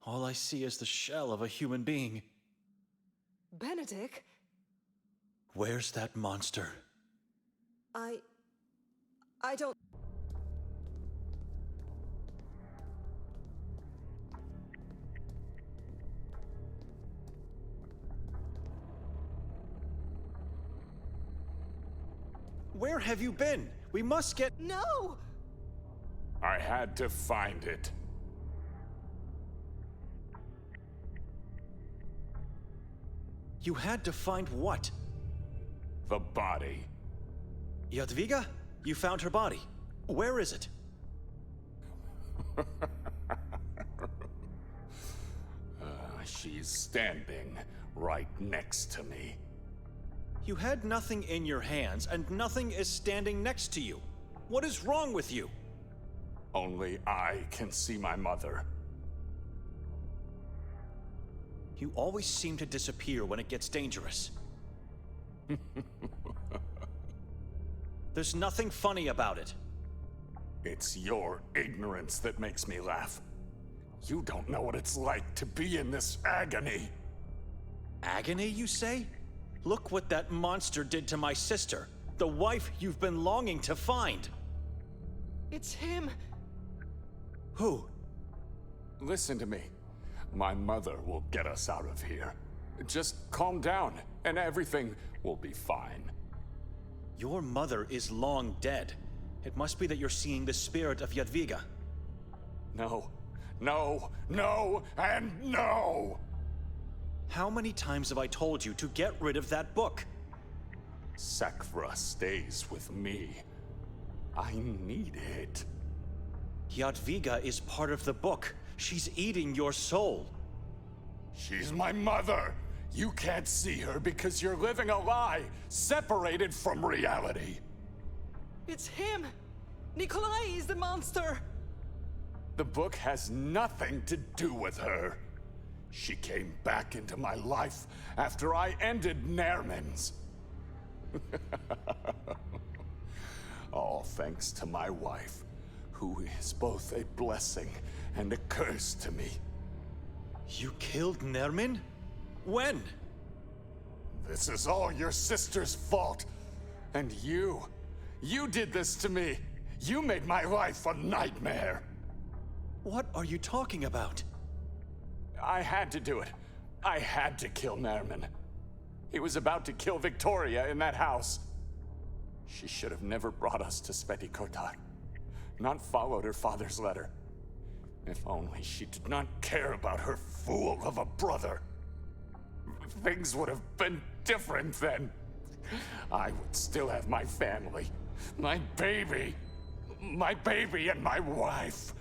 All I see is the shell of a human being. Benedict? Where's that monster? I don't... Where have you been? We must get— No! I had to find it. You had to find what? The body. Jadwiga? You found her body. Where is it? She's standing right next to me. You had nothing in your hands, and nothing is standing next to you. What is wrong with you? Only I can see my mother. You always seem to disappear when it gets dangerous. There's nothing funny about it. It's your ignorance that makes me laugh. You don't know what it's like to be in this agony. Agony, you say? Look what that monster did to my sister, the wife you've been longing to find. It's him! Who? Listen to me. My mother will get us out of here. Just calm down, and everything will be fine. Your mother is long dead. It must be that you're seeing the spirit of Jadwiga. No, no, no, and no! How many times have I told you to get rid of that book? Sakvra stays with me. I need it. Jadwiga is part of the book. She's eating your soul. She's my mother! You can't see her because you're living a lie, separated from reality. It's him! Nikolai is the monster! The book has nothing to do with her. She came back into my life after I ended Nerman's. All thanks to my wife, who is both a blessing and a curse to me. You killed Nermin? When? This is all your sister's fault. And you did this to me. You made my life a nightmare. What are you talking about? I had to do it. I had to kill Nerman. He was about to kill Victoria in that house. She should have never brought us to Sveti Kotar. Not followed her father's letter. If only she did not care about her fool of a brother. Things would have been different then. I would still have my family, my baby and my wife.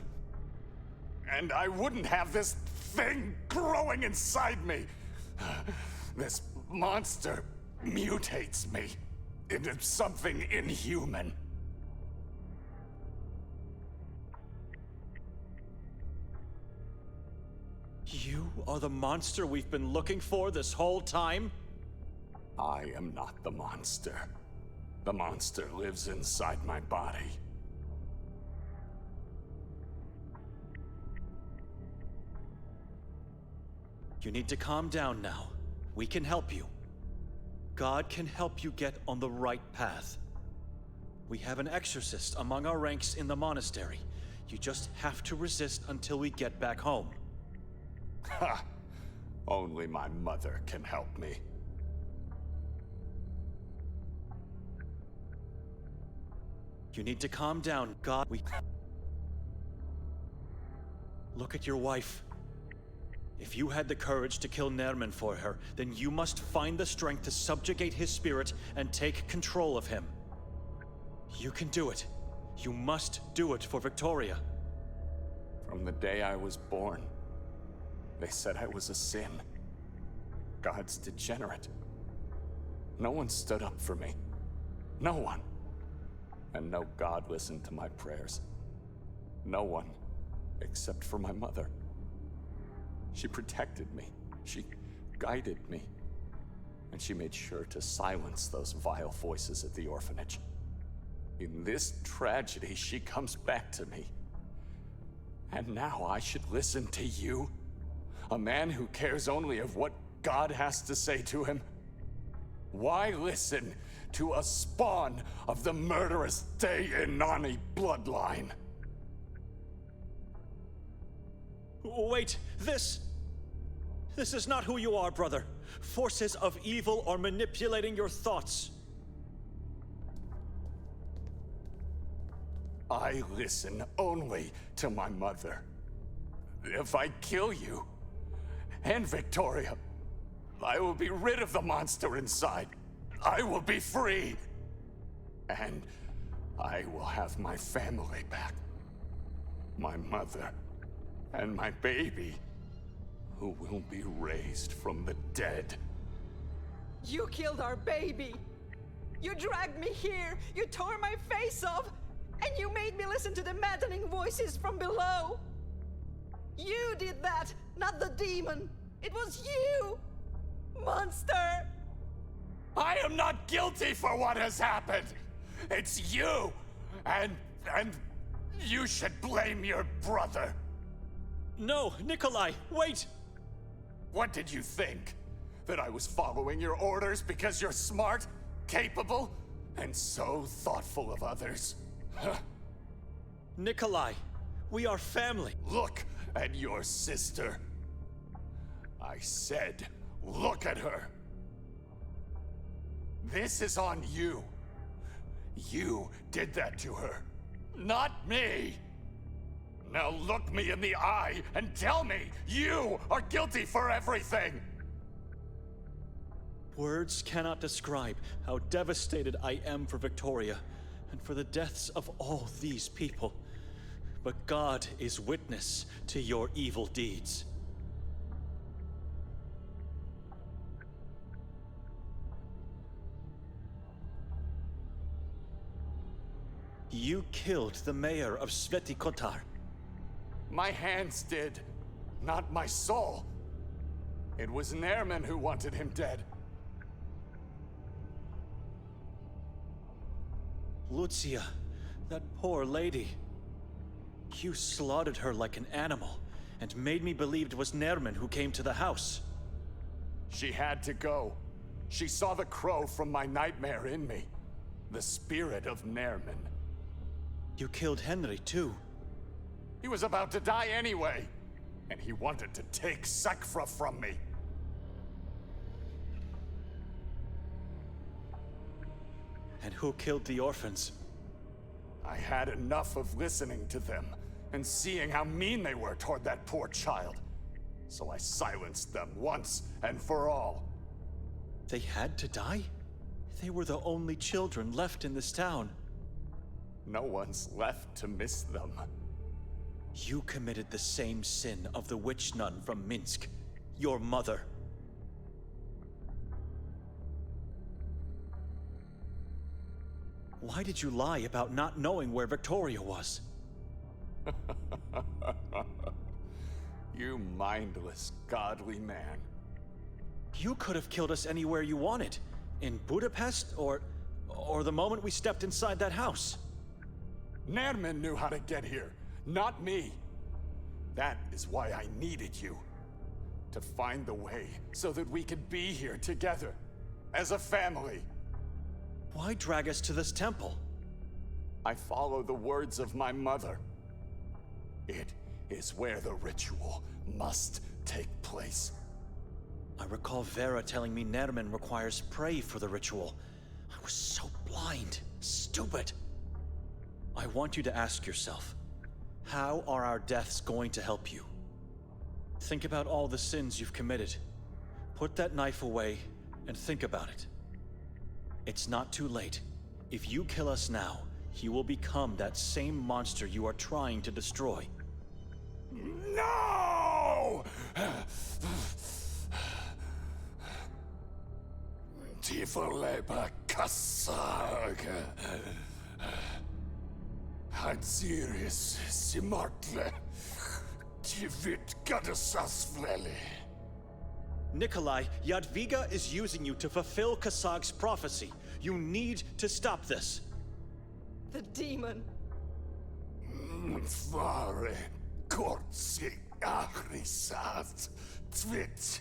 And I wouldn't have this thing growing inside me. This monster mutates me into something inhuman. You are the monster we've been looking for this whole time? I am not the monster. The monster lives inside my body. You need to calm down now. We can help you. God can help you get on the right path. We have an exorcist among our ranks in the monastery. You just have to resist until we get back home. Ha! Only my mother can help me. You need to calm down. Look at your wife. If you had the courage to kill Nerman for her, then you must find the strength to subjugate his spirit and take control of him. You can do it. You must do it for Victoria. From the day I was born, they said I was a sin. God's degenerate. No one stood up for me. No one. And no God listened to my prayers. No one, except for my mother. She protected me. She guided me. And she made sure to silence those vile voices at the orphanage. In this tragedy, she comes back to me. And now I should listen to you? A man who cares only of what God has to say to him? Why listen to a spawn of the murderous Inani bloodline? Wait, this is not who you are, brother. Forces of evil are manipulating your thoughts. I listen only to my mother. If I kill you and Victoria, I will be rid of the monster inside. I will be free. And I will have my family back. My mother and my baby, who will be raised from the dead. You killed our baby! You dragged me here! You tore my face off! And you made me listen to the maddening voices from below! You did that, not the demon! It was you! Monster! I am not guilty for what has happened! It's you! And you should blame your brother! No, Nikolai, wait! What did you think? That I was following your orders because you're smart, capable, and so thoughtful of others? Huh. Nikolai, we are family. Look at your sister. I said, look at her. This is on you. You did that to her, not me. Now look me in the eye and tell me you are guilty for everything. Words cannot describe how devastated I am for Victoria and for the deaths of all these people. But God is witness to your evil deeds. You killed the mayor of Sveti Kotar. My hands did, not my soul. It was Nairman who wanted him dead. Lucia, that poor lady. You slaughtered her like an animal, and made me believe it was Nerman who came to the house. She had to go. She saw the crow from my nightmare in me. The spirit of Nairman. You killed Henry, too. He was about to die anyway, and he wanted to take Sekfra from me. And who killed the orphans? I had enough of listening to them, and seeing how mean they were toward that poor child. So I silenced them once and for all. They had to die? They were the only children left in this town. No one's left to miss them. You committed the same sin of the witch nun from Minsk. Your mother. Why did you lie about not knowing where Victoria was? You mindless, godly man. You could have killed us anywhere you wanted. In Budapest, or the moment we stepped inside that house. Nairman knew how to get here, not me. That is why I needed you. To find the way so that we could be here together, as a family. Why drag us to this temple? I follow the words of my mother. It is where the ritual must take place. I recall Vera telling me Nerman requires prey for the ritual. I was so blind, stupid. I want you to ask yourself, how are our deaths going to help you? Think about all the sins you've committed. Put that knife away and think about it. It's not too late. If you kill us now, he will become that same monster you are trying to destroy. No! Tifoleba Kasag. Hadziris Simartle. Tivit Gadasasvlele. Nikolai, Jadwiga is using you to fulfill Kasag's prophecy. You need to stop this. The demon. Tvare Kortsi Achrisat Twit.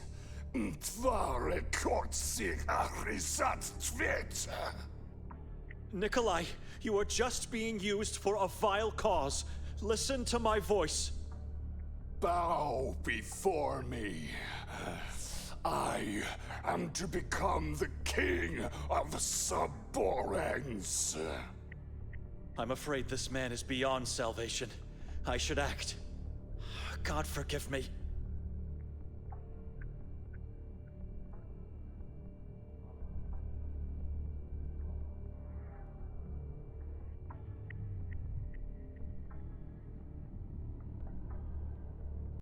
Tvare Kortsi Achrisat Twit. Nikolai, you are just being used for a vile cause. Listen to my voice. Bow before me. I am to become the king of Saborans. I'm afraid this man is beyond salvation. I should act. God forgive me.